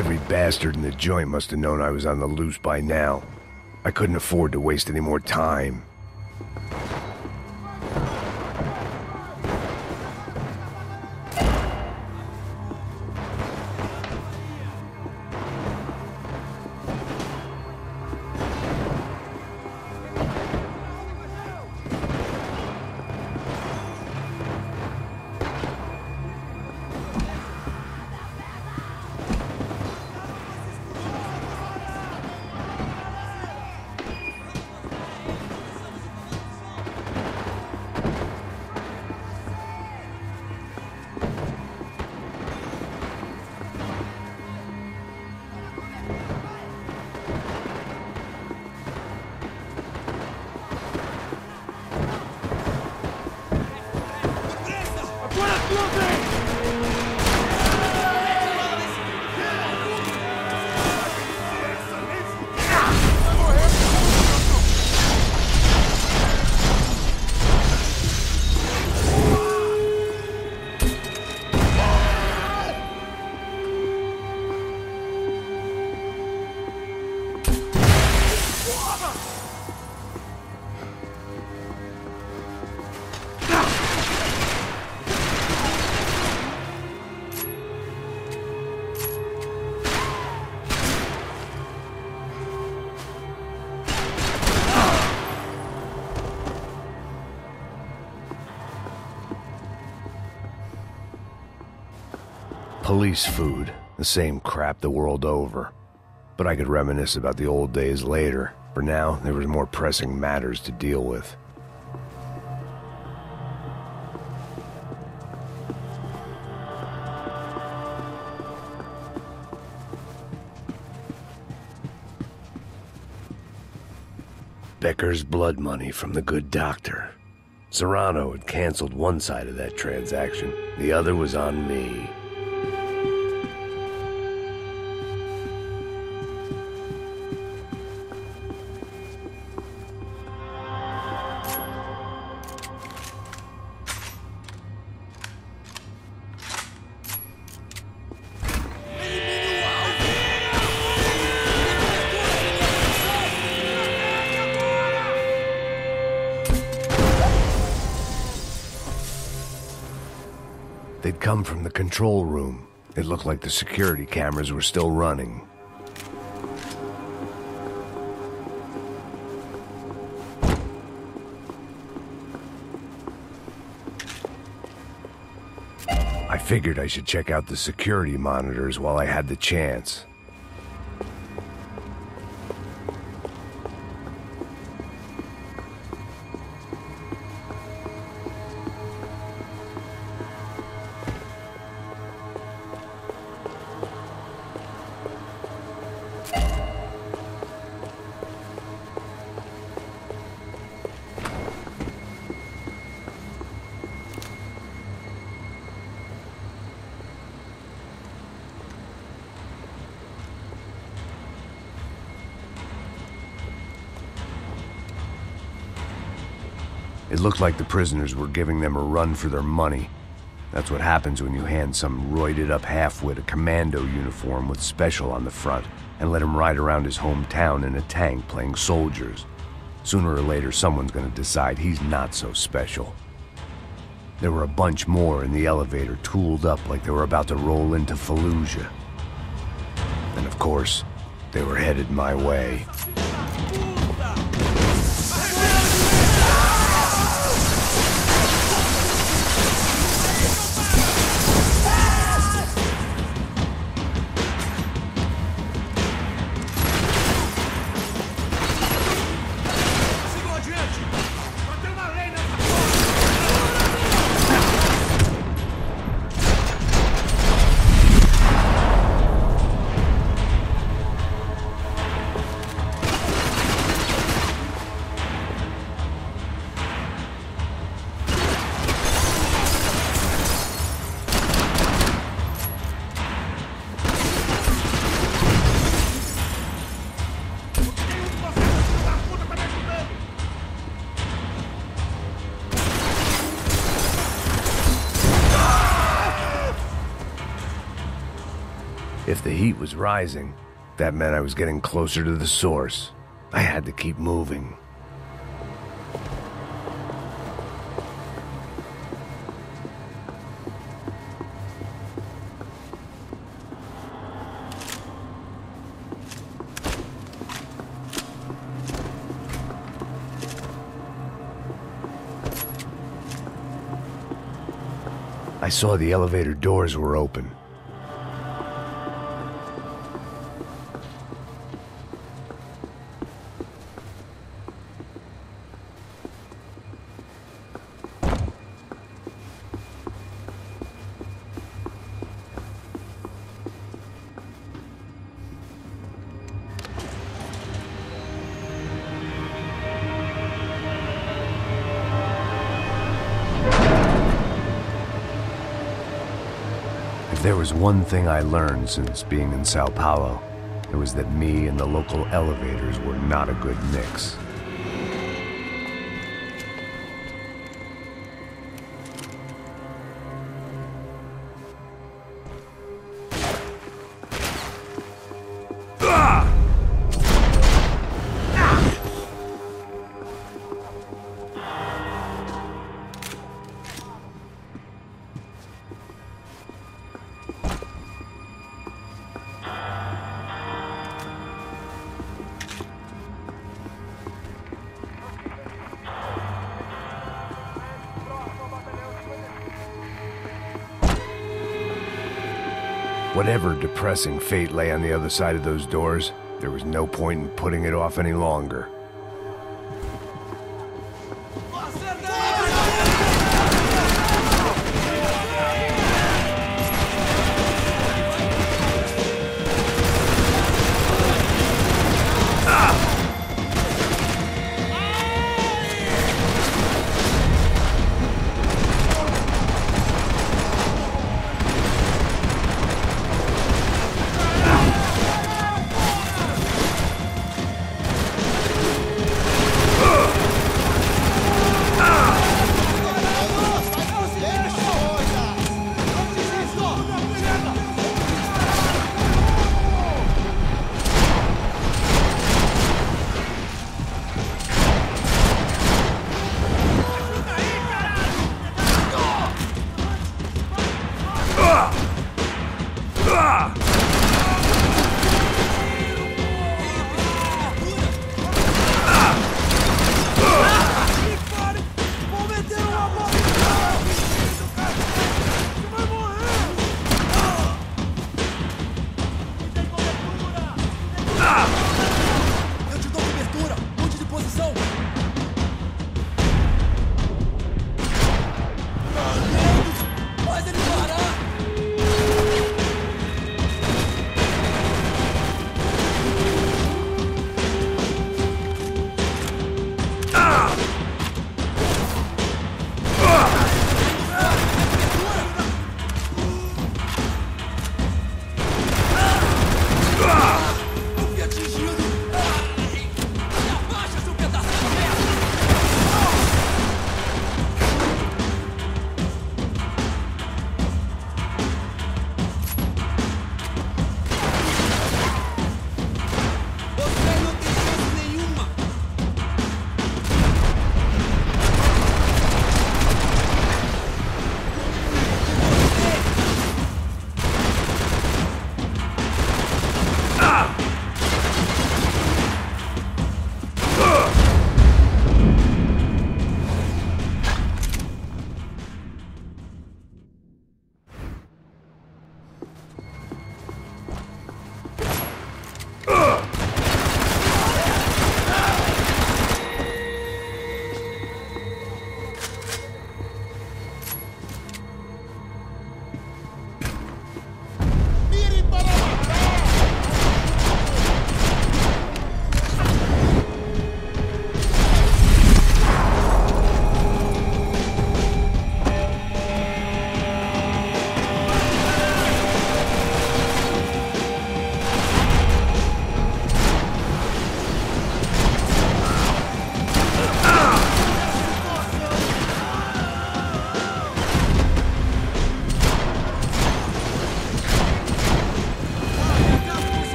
Every bastard in the joint must have known I was on the loose by now. I couldn't afford to waste any more time. Police food, the same crap the world over. But I could reminisce about the old days later. For now, there was more pressing matters to deal with. Becker's blood money from the good doctor. Serrano had canceled one side of that transaction. The other was on me. They'd come from the control room. It looked like the security cameras were still running. I figured I should check out the security monitors while I had the chance. It looked like the prisoners were giving them a run for their money. That's what happens when you hand some roided-up halfwit a commando uniform with special on the front and let him ride around his hometown in a tank playing soldiers. Sooner or later, someone's gonna decide he's not so special. There were a bunch more in the elevator, tooled up like they were about to roll into Fallujah. And of course, they were headed my way. If the heat was rising, that meant I was getting closer to the source. I had to keep moving. I saw the elevator doors were open. If there was one thing I learned since being in Sao Paulo, it was that me and the local elevators were not a good mix. Whatever depressing fate lay on the other side of those doors, there was no point in putting it off any longer.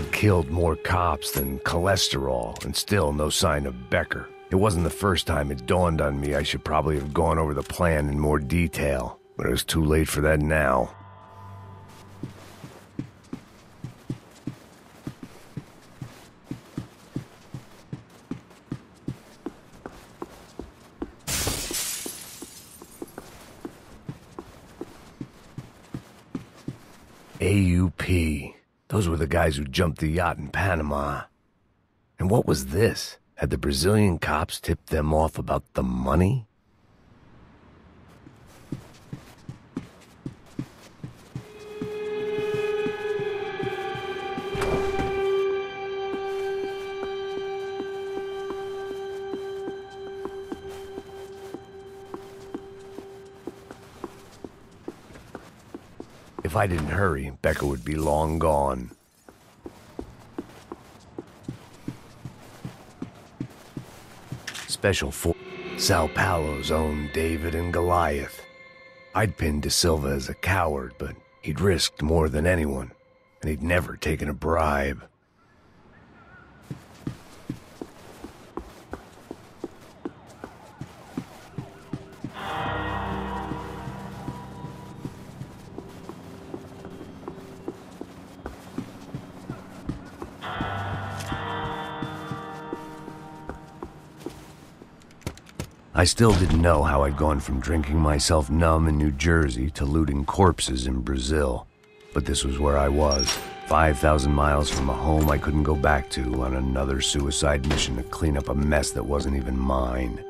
I'd killed more cops than cholesterol, and still no sign of Becker. It wasn't the first time it dawned on me I should probably have gone over the plan in more detail, but it was too late for that now. AUP. Those were the guys who jumped the yacht in Panama. And what was this? Had the Brazilian cops tipped them off about the money? If I didn't hurry, Becker would be long gone. Special for Sao Paulo's own David and Goliath. I'd pinned De Silva as a coward, but he'd risked more than anyone, and he'd never taken a bribe. I still didn't know how I'd gone from drinking myself numb in New Jersey to looting corpses in Brazil. But this was where I was, 5,000 miles from a home I couldn't go back to, on another suicide mission to clean up a mess that wasn't even mine.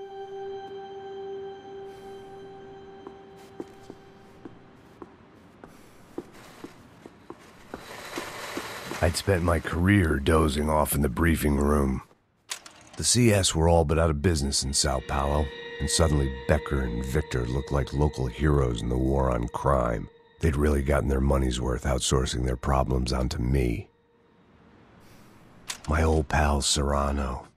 I'd spent my career dozing off in the briefing room. The CS were all but out of business in Sao Paulo, and suddenly Becker and Victor looked like local heroes in the war on crime. They'd really gotten their money's worth outsourcing their problems onto me. My old pal Serrano.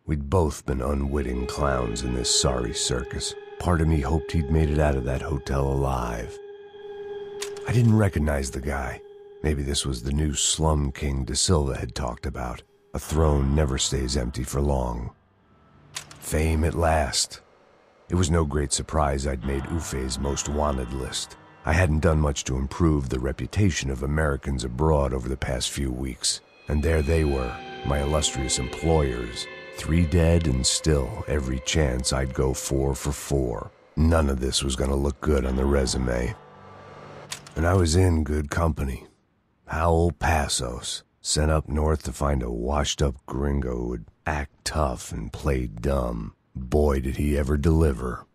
We'd both been unwitting clowns in this sorry circus. Part of me hoped he'd made it out of that hotel alive. I didn't recognize the guy. Maybe this was the new slum king De Silva had talked about. A throne never stays empty for long. Fame at last. It was no great surprise I'd made Ufe's most wanted list. I hadn't done much to improve the reputation of Americans abroad over the past few weeks. And there they were, my illustrious employers. 3 dead and still every chance I'd go 4 for 4. None of this was going to look good on the resume. And I was in good company. Howell Passos, sent up north to find a washed-up gringo who would act tough and play dumb. Boy, did he ever deliver.